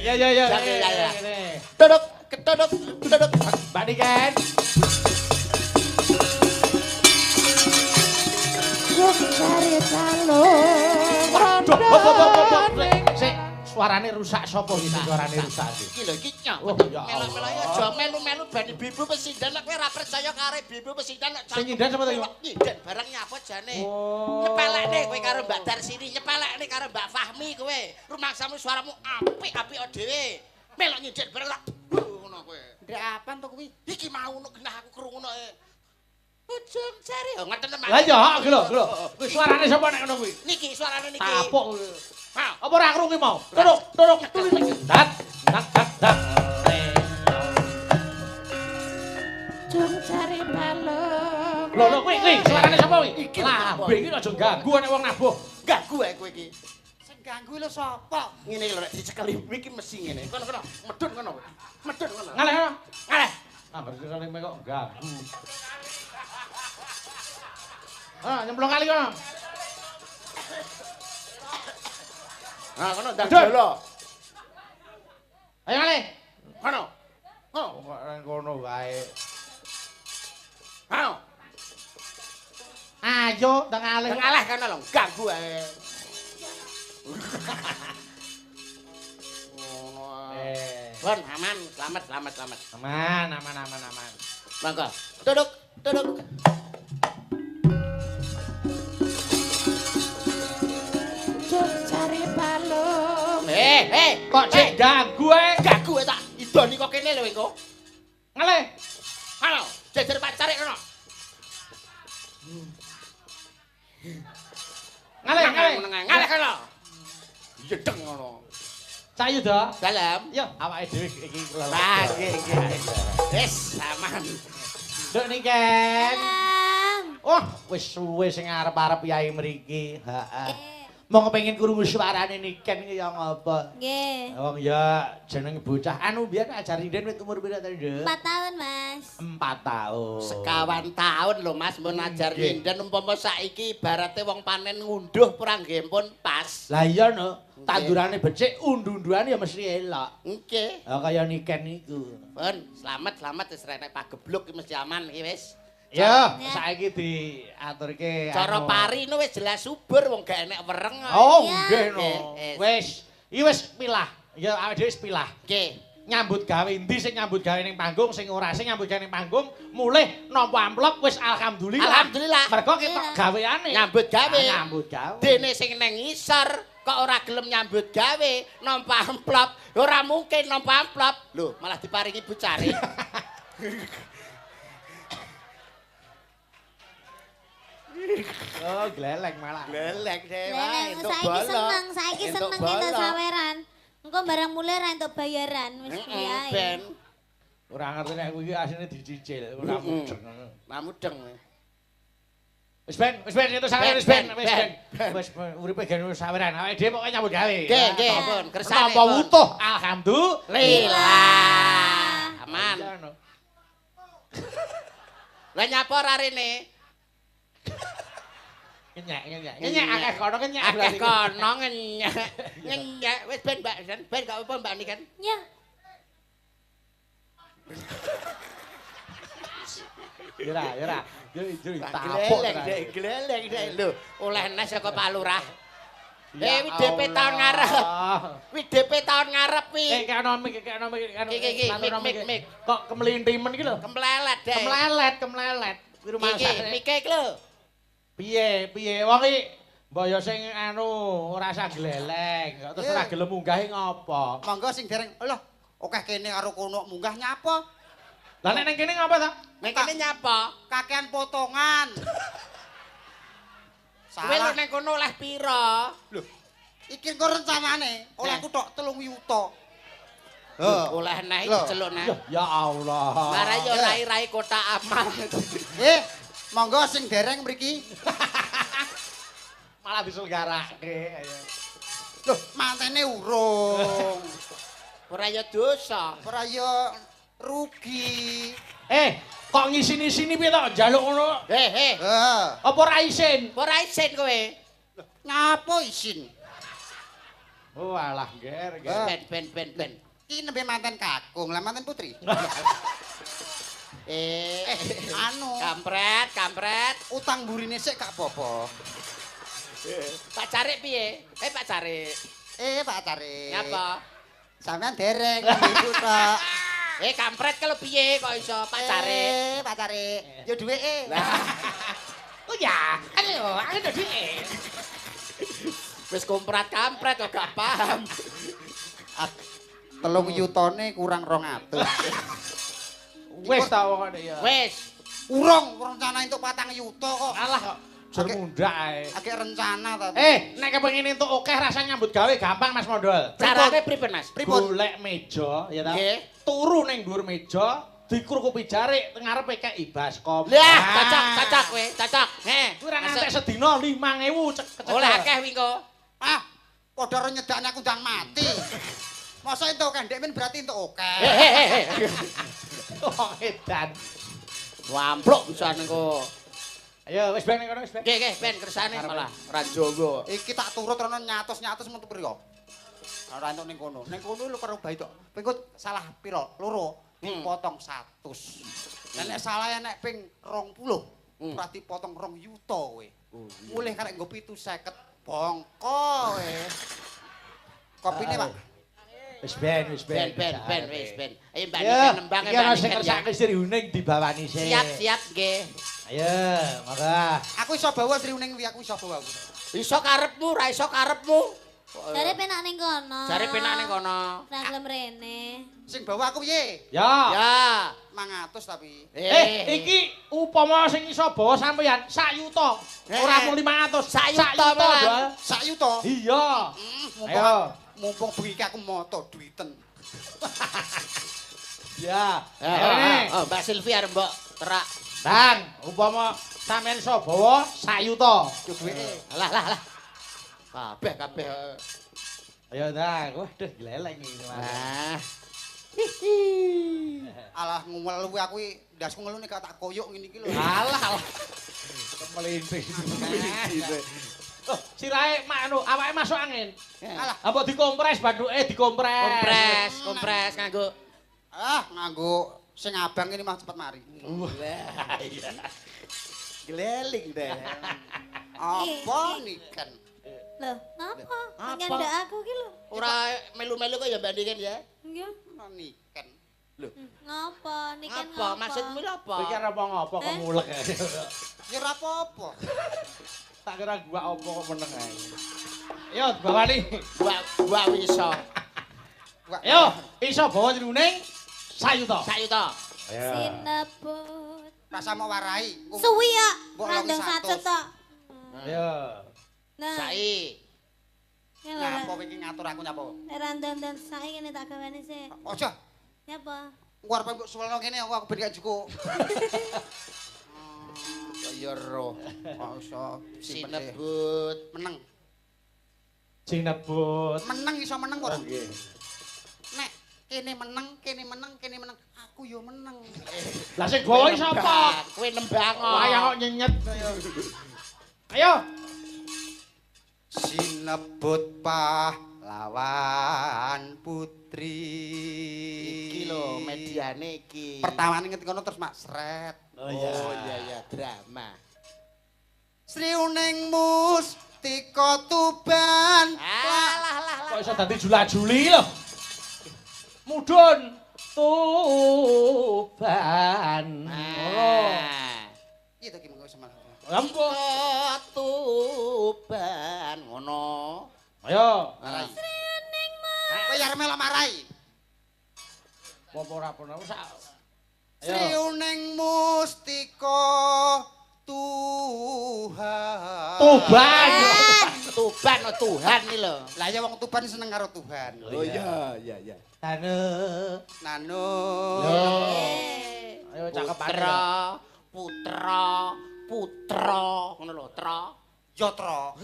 Ya. Duduk, duduk. Mbak Niken. Cari talo. Sik, suarane rusak sapa iki suarane rusak iki? Iki lho iki nyok. Oh, ya Allah. Melu-melu aja melu-melu ben ibu pesindan nek kowe ora percaya karo ibu pesindan nek Sing nyindan sapa to iki? Nyindan barang nyapa jane. Oh. Nyepelekne kowe karo Mbak Darsini, nyepelekne karo Mbak Fahmi kowe. Rumangsamu suaramu apik-apik dhewe. Melok nyindan barang tak ngono kowe. Ndek apaan to kuwi? Iki mau genah aku krungu Ujung jari. Oh, ngoten teman. Lah ya, lho. Kuwi suarane sapa nek ngono kuwi? Niki suarane niki. Tapuk. Ha. Apa ora krungu mau? Turuk. Dat. Jung cari balung. Lho kuwi suarane sapa kuwi? Iki Lah, lho, iki aja ganggu nek wong nabuh. Ganggu ae kowe iki. Sing ganggu lho sapa? Ngene iki lho nek dicekeli iki mesti ngene. Kono. Medun kono. Ngaleh. Ah, berarti mek kok ganggu. Ah, nyemplung kali kono. Nah, kono ndang jolo. Ayo ngalih. Kono. Oh, Kok kono wae. ayo. Ayo, ndang ngalih. Ngalah kono lho, ganggu ae. Bon, aman, selamat. Aman. Mangga. Duduk. Jung cari balung. Kok sik ganggu ae? Ganggu ae tak idoni kok kene lho engko. Ngalih. Halo, jejer pacare kono. Ngalah kono. Yedeng ngono. Sayu to. Dalam. Yo, awake dhewe iki Lah, nggih. Wis, aman. Duk Niken. Bang. Oh, wis suwe sing arep-arep yai mriki. Heeh. Mau kepengin krungu suarane Niken iki ya ngopo? Nggih. Wong ya jeneng bocah anu biyen ajari den wit umur pira to, Nduk? 4 tahun, Mas. 4 tahun. Sekawan tahun lho Mas mun ajar nyinden umpama saiki ibarate wong panen ngunduh pranggih pun pas. Lah iya no, tandurane becik undu-unduane ya mesti elok. Nggih. Ya kaya Niken iku. Pun selamat wis renek pagebluk iki mesti aman iki wis. Ya, saiki diaturke Cara pari no wis jelas subur wong gak enek wereng. Oh, Ya. nggih no. Nggih, Wis, iki wis pilah. Ya awake dhewe wis pilah. Nggih. Nyambut gawe endi sing nyambut gawe ning panggung, sing ora sing nyambut gawe ning panggung, mulih nampa amplop wis alhamdulillah. Alhamdulillah. Mergo ketok gaweane. Nyambut gawe. Nyambut gawe. Dene sing neng ngisor kok ora gelem nyambut gawe nampa amplop. Ora mungkin nampa amplop. Lho, malah diparingi bucare. Oh, gleleng malah. Lelek dhewe Leleng, entuk saiki bola. seneng Entuk entuk bola. saweran. Engko barang mulai ra entuk bayaran wis kuwi ae. Ben. Ora ngerti nek kuwi asline dicicil, ora mudeng. Namudeng. Wis ben itu saweran wis ben. Wis uripe gen wis saweran. Awake dhewe pokoke nyambut gawe. Nggih, pun kersane. Napa utuh? Alhamdulillah. Aman. Lah nyapa ora rene? Nyenyek akeh kono nyenyek. Akeh kono ngenyek. Wis ben Mbak, ben gak apa Mbak Niken. Ya. Yora. Yo tapuk. Gleleng dek lho. Oleh nes saka Pak Lurah. Ya Wi DP tahun ngarep. Wi DP tahun ngarep wi. Kene Mik. Kok kemelintimen iki lho. Kemplelet dek. Kemlelet. Kuwi rumah Iki mike iki lho. Piye? Wong iki mbok yo sing anu ora usah gleleng. Terus ora gelem munggahi ngopo? Monggo sing dereng. Lho, akeh kene karo kono munggah nyapa? Lah nek ning kene ngapa ta? Nek kene nyapa? Kakean potongan. Kowe lho ning kono oleh pira? Lho, iki kok rencanane olehku tok 3 yuta. Oleh neh Lho. diceluk neh. Ya Allah. Mara yo rai-rai kota amal. Monggo sing dereng mriki. Malah diselgarake. Lho, mantene urung. Ora ya dosa. Ora ya rugi. Kok ngisini-sini piye to njaluk ngono? He. Apa ora isin? Ora isin kowe. Ngapa isin? Oh alah ger. Ben. Iki nembe manten kakung, lah manten putri. Anu, kampret. utang burine sik gak apa-apa. Pak Carik piye? Pak Carik. Pak Cari. Ngapa? Sampeyan dereng ibu tok. Kampret kalau piye kok iso Pak Carik? Pak Cari. Yo duweke. Oh ya, ayo duweke. Wis komprat kampret kok gak paham. 3 yutone kurang 200. Wis ta wong ya. Wis. Urung rencana entuk 4 yuta kok. Alah kok jur Oke. mundak ae. Agek rencana ta. Nek kepengin entuk akeh rasa nyambut gawe gampang Mas Mondol. Carane pripun Mas? Golek meja ya ta. Nggih. Turu ning dhuwur meja, dikrukupi jarik teng ngarepe kei baskom. Lah, cocok kowe, cocok. Kuwi ra ngantek sedina 5.000 kecekel. Oleh akeh wingko. Ah, padha ro nyedakne aku ndang mati. Masa entuk kendek men berarti entuk akeh. Oh edan. Wampluk bisa niku. Ayo wis ben ning kono wis ben. Nggih, ben kersane malah ra Jawa. Iki tak turut rono nyatus metu priya. Ora entuk ning kono. Ning kono lho karo bae tok. Pengko salah pira? Loro. Dipotong 100. Lah nek salah nek ping 20, ora dipotong 2 yuta kowe. Mulih karek nggo 750 bongko kowe. Kopine, Pak. Wis ben. Wis ben. Ayo mbak Ya, nembang iki ana sing kersake Sri Huning dibawani sik. Siap nggih. Ayo, monggo. Aku iso bawa Sri Uning kuwi aku iso bawa. Iso karepmu, ra iso karepmu. Jare penak ning kono. Jare penak ning kono. Ra gelem rene. Sing bawa aku piye? Ya. Ya. 500 tapi. Iki upama sing iso bawa sampeyan 1 yuta. Ora mung 500, 1 yuta malah. 1 yuta. Iya. Ayo. Mumpung bengi iki aku moto duiten. Ya. Ayo nih. Oh, Mbak Silvi arep mbok terak. Dan upama sampeyan iso bawa 1 yuta. Yo duweke. Lah. Kabeh. Ayo dah, waduh gleleng iki. Ah. Alah ngumel kuwi aku ndasku ngelu nek tak koyok ngene iki lho. Alah. Melinting. Oh, sirahe anu awake masuk angin. Alah, Apa dikompres banduke dikompres. Kompres nganggo. nganggo sing abang ini mah cepet mari. Wah, iya. Geleling deh. Apa niken? Loh, ngapa? Apa? Ngendak aku ki lho. Ora melu-melu kok ya bandingin ya. Nggih. Niken. Ngapa? Niken Apa? Maksudmu lho apa? Iki ora apa-apa kok mulek. Ya ora apa-apa. Tak kira gua apa kok meneng ae. Yo bawani. Gua iso. Yo, iso bawa jroning 1 yuta. 1 yuta. Sinebut. Rasa mau warai. Suwi ya. Mbok Randang longi 100. 100 tok. Ayo. Nah, Sai. Nyapa iki ngatur aku nyapa? randang dan saiki kene tak gawane sik. Aja. Nyapa? Engko arep mbok suwelno kene aku ben gak cukup. Kaya roh. Kok iso Sinebut. meneng. Jinebut. Meneng iso meneng kok. Nggih. Nek kene meneng, aku yo meneng. Lah sing bawa iki sapa? Kowe nembang. Wayang kok nyenyet. Ayo. Sinebut pahlawan putri. Iki lho mediane iki. Pertamane ngerti kono terus mak sret. Oh iya drama. Sri Uning Mustika Tuban. Alah. Kok iso dadi jula-juli lho. Mudhun Tuban. Oh. Iya to ki mengko semangat. Ampun. Tuban ngono. Ayo. Marai. Kowe arep melok marai. Apa ora apa sak. Sri Uning Mustika Tuhan. Tuban. Tuban oh Tuhan iki lho. Lah ya wong Tuban seneng karo Tuhan. Oh iya. Tane. Nano. Ayo cakepane. Putra. Ngono lho, Tra. Yatra.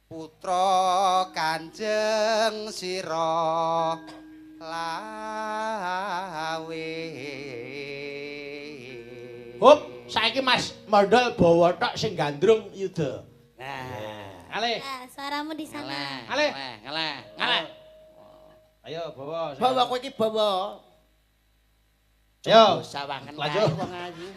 Putra Kanjeng Sira lawe. Hup, saiki Mas Mondol bawa tok sing gandrung yuda. Nah, Ale. Nah, suaramu di sana. Ale. Ngaleh. Ayo bawa. Bawa kowe iki bawa. Yo. Sawangen Lanjut. wong ayu.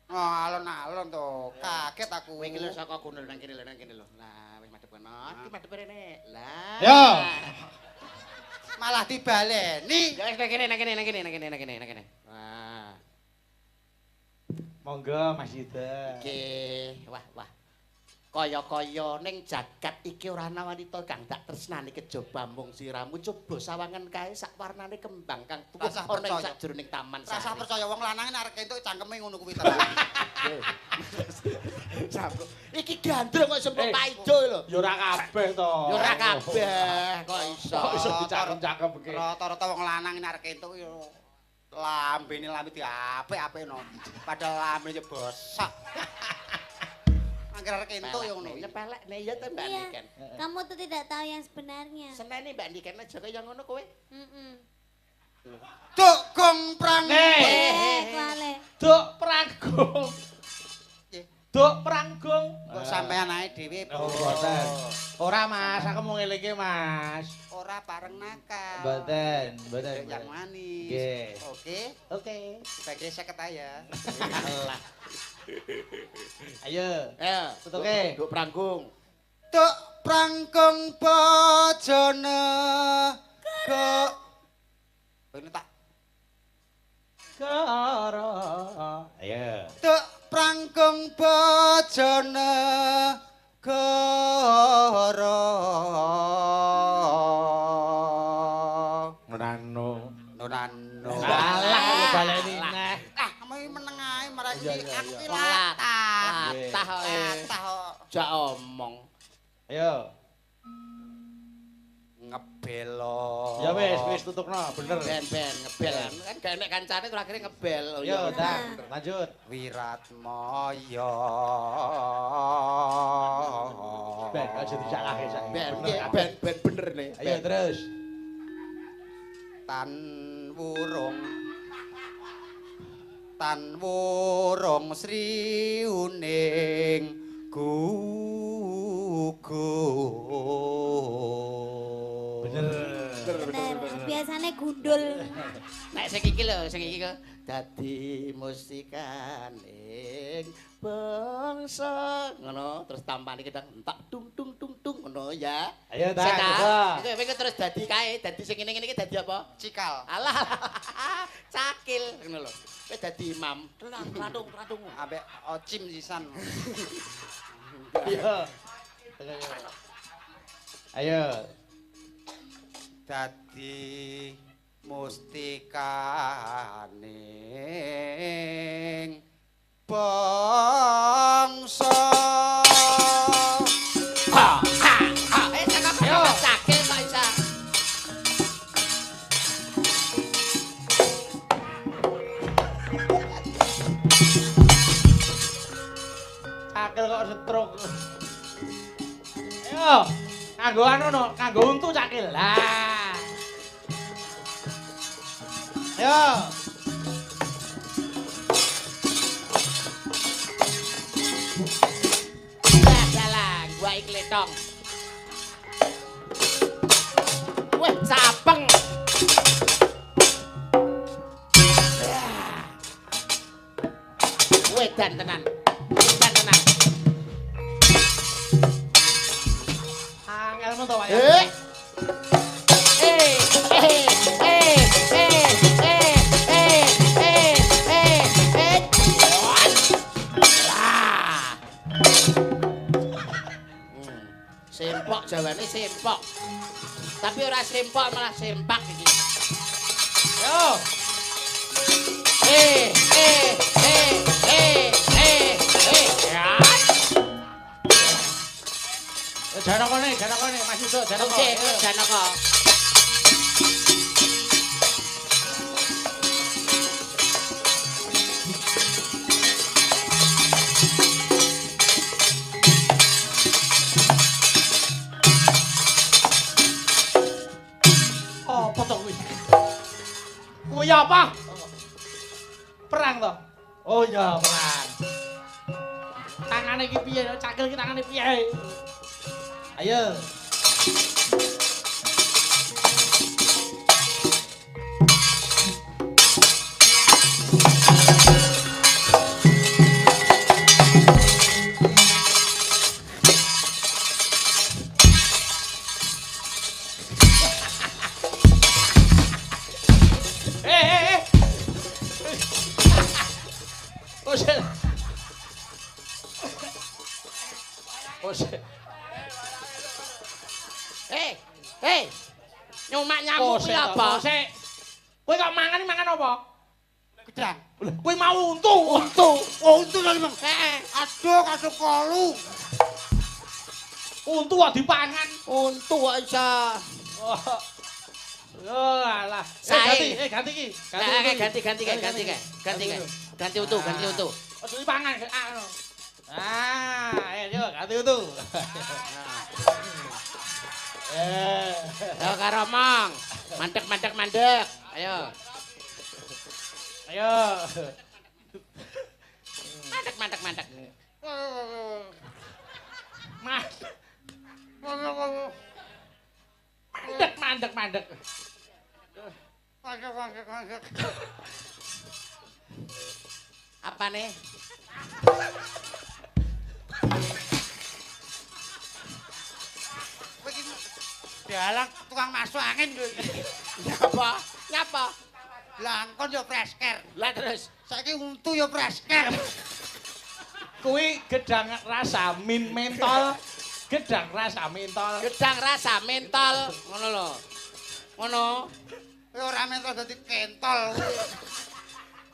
Oh, alon-alon to. Kaget aku. Kowe iki lho saka kono nang kene lho. Lah wis madhep kono. Iki madhep rene. Lah. Yo. Malah dibaleni. Ya wis nang kene. Wah. Monggo Mas Yuda. Iki wah. Kaya-kaya ning jagat iki ora ana wanita kang tak tresnani kejaba mung siramu. Coba sawangan kae sak warnane kembang kang tuwuh Rasa ana ing percaya. sajroning taman Rasa sane. percaya wong lanang arek entuk cangkeme ngono kuwi ta. Sabro. Iki gandrung kok sempet Eh. paido lho. Ya ora kabeh to. Ya ora kabeh kok iso. Kok iso dicakep-cakep iki. Rata-rata wong lanang arek entuk yo lambene lambe diapik-apik no. Padahal lambene bosak. Angger arek entuk yo ngono. Nyepelek nek ya ta Mbak Iya. Niken. Kamu tuh tidak tahu yang sebenarnya. Senene Mbak Niken aja kaya ngono kowe. Duk gong prang. Kuale. Duk pranggung. Duk pranggung. Kok sampean ae dhewe. Oh, boten. Ora Mas, aku mau ngelingi Mas. Ora pareng nakal. Boten. Yang manis. Nggih. Oke. Oke. Bagi 50 ya. Allah. Ayo. Ayo, Tutuke. Duk pranggung. Duk pranggung bojone ke ini tak Karo. Ayo. Duk pranggung bojone karo Nonano. nonano. Alah baleni neh. Ah, kamu meneng ae marang Iya, iki iya, aku iya. latah. Latah kok. Latah kok. Jak omong. Ayo. Ngebelo. Ya wis tutukno, bener. Ben ngebel kan gak enek kancane terus akhirnya ngebel. Oh, Yo, iya. dah, lanjut. Wiratmaya. Ben aja disakake sak. Ben nggih, ben bener nih. Ayo terus. Tan wurung sriuning gugur. Bener. Bener. Biasanya gundul. Nek sing iki lho, sing iki kok dadi musikaning bangsa ngono terus tampane kita entak tung tung ngono ya. Ayo dah, Seta, coba. Iku terus dadi kae, dadi sing ngene-ngene iki dadi apa? Cikal. Alah. Cakil ngono lho. Kowe dadi imam. Ratung. Ambek ocim sisan. Ayo. Ayo. Dadi mustikaning bangsa. Cakil kok isa. Cakil kok stroke. Ayo. Kanggo anu no, kanggo untu cakil. Lah. Ayo. Dalang, gua iki letong. Weh, sapeng. Wedan tenan. Angelmu to wae. Eh. Sempok jawane sempok. Tapi ora sempok malah sempak iki. Yo. Ya. Jangan kene, Mas Yudo, jangan Oke, Janaka. Oh, potong wis. Kuwi apa? Perang toh? Oh iya, perang. tangane iki piye? Cakil iki tangane piye? Ayo. Nyumak nyamuk kuwi apa? Kowe kok mangan apa? Gedang. Kowe mau untu. Oh, untu lho, Bang. Aduh, kasuk kolu. Untu kok dipangan. Untu kok iso. Oh, alah. Ganti iki. Ganti untu. Ojo dipangan. Ayo ganti untu. Ayo karo mong. Mandek. Ayo. Mandek. Mandek. Apa nih? Dalang tukang masuk angin kowe iki. Nyapa? Langkon yo fresker. Lah terus Saiki untu yo fresker. Kuwi gedang rasa mentol. Gedang rasa mentol. Ngono lho. Ngono. Kowe ora mentol dadi kentol kuwi.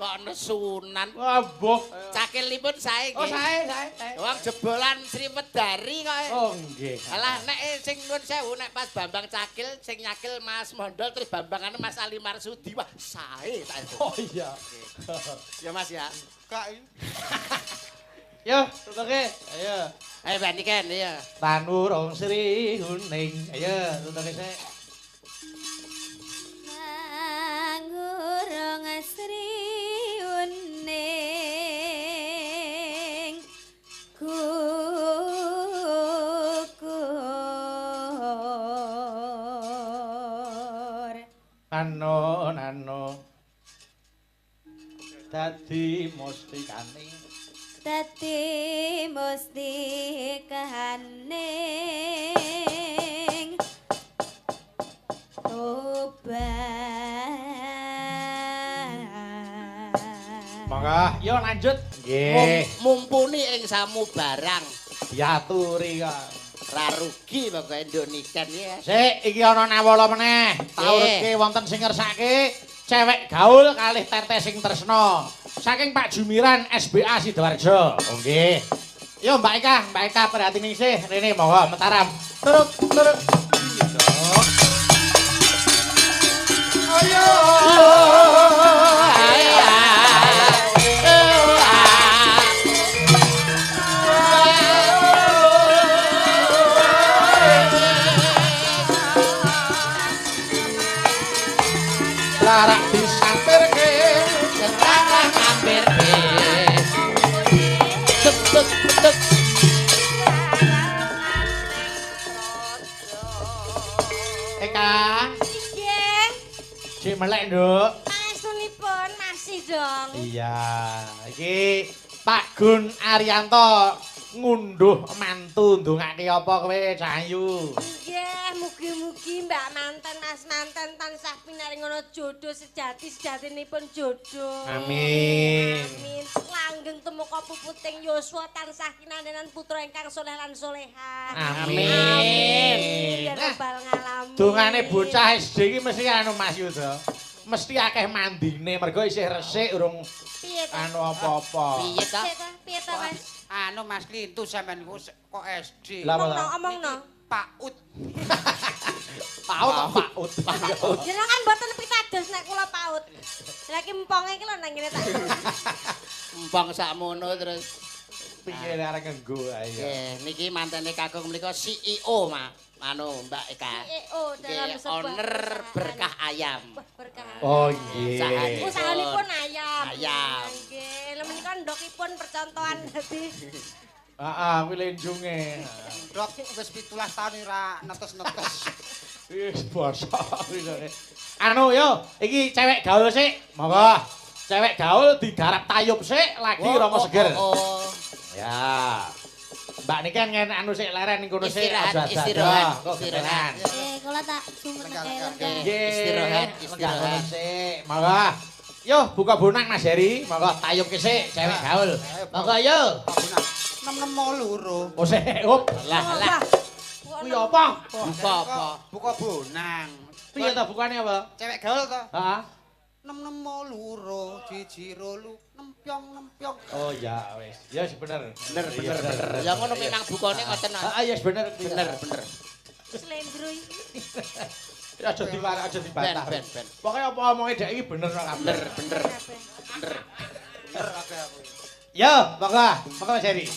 Kok nesunan. Wah, boh. Cakilipun sae Oh, nggih. sae. Wong jebolan Sri Wedari kok. Oh, nggih. Alah nek sing nuwun sewu nek pas Bambang Cakil sing nyakil Mas Mondol terus Bambangane Mas Ali Marsudi wah sae ta itu. Oh iya. Ya Mas ya. Kak Yo, tutuke. Ayo. Ayo bandikan ya. Tanurung Sri Huning. Ayo, tutuke sik. Tanurung Sri Huning gugur. Nano. Dadi mustikaning. Monggo, yo lanjut. Nggih. Mumpuni ing samu barang. Diaturi kok. Ra rugi pokoke ndoniken ya. Sik, iki ana nawala meneh. Taurke wonten sing ngersake cewek gaul kalih tete sing tresna. Saking Pak Jumiran SBA Sidoarjo. Oh nggih. Yo Mbak Eka perhatine sih. Rene monggo Mataram. Turut. Ayo. Larak disampirke, Larak ngampirke. Tek. Eka, Nggih, sik melek, Nduk. pangestunipun masih dong. Iya, iki Pak Gun Arianto ngunduh mantu ndongake apa kowe Cahayu? Nggih, mugi-mugi Mbak Manten Mas Manten tansah pinaringono jodoh sejatinipun jodoh. Amin. Amin. Langgeng tumeka puputing yuswa tansah kinandenan putra ingkang saleh lan salehah. Amin. Ya rabbal ngalamin. Dongane bocah SD iki mesti anu Mas Yuda. Mesti akeh mandine mergo isih resik urung Piye ta? anu apa-apa. Piye ta? Piye ta, Mas? anu Mas Lintu sampean kok SD. Lah apa ta? Omongno. Paut. Paut. Jenengan mboten pitados nek kula paut. Lah iki emponge iki lho nang ngene tak. Empang sakmono terus. Piye lek arek nggo ayo. Nggih, niki mantene kakung menika CEO, Anu Mbak Eka. CEO dalam Nggih, sebuah owner perusahaan. Berkah Ayam. Wah, berkah. Oh nggih. Usahanipun ayam. Ayam. Nggih, lha menika ndokipun percontohan dadi Heeh, kuwi lenjunge. Dok wis 17 tahun ora netes-netes. Wis bosok winone. Anu yo, iki cewek gaul sik. Monggo. Cewek gaul digarap tayub sik lagi rama seger. Oh. Ya. Mbak niki kan ngen anu sik leren ning kono sik Istirahat, aja istirahat, Kok istirahat. getenan. Kula tak sumpet Nggih, Istirahat, lega istirahat. sik. Monggo. Yo buka bonang Mas Heri. Monggo tayub ki sik cewek gaul. Monggo yo. Nem-nemo loro. Oh sik, up. Lah, lah. Kuwi apa? Buka apa? Buka bonang. Piye ta bukane apa? Cewek gaul to. Heeh. Nem-nemo loro, siji rolu, nempyong. Oh ya wis. Ya wis bener. Bener. Ya ngono memang bukane ngoten. Heeh, ya wis bener. Bener. Slendro iki. Aja diwarak, aja dibantah. Ben. Pokoke apa omonge dek iki bener kok kabeh. Bener. Bener kabeh aku. Ya, monggo Mas Heri.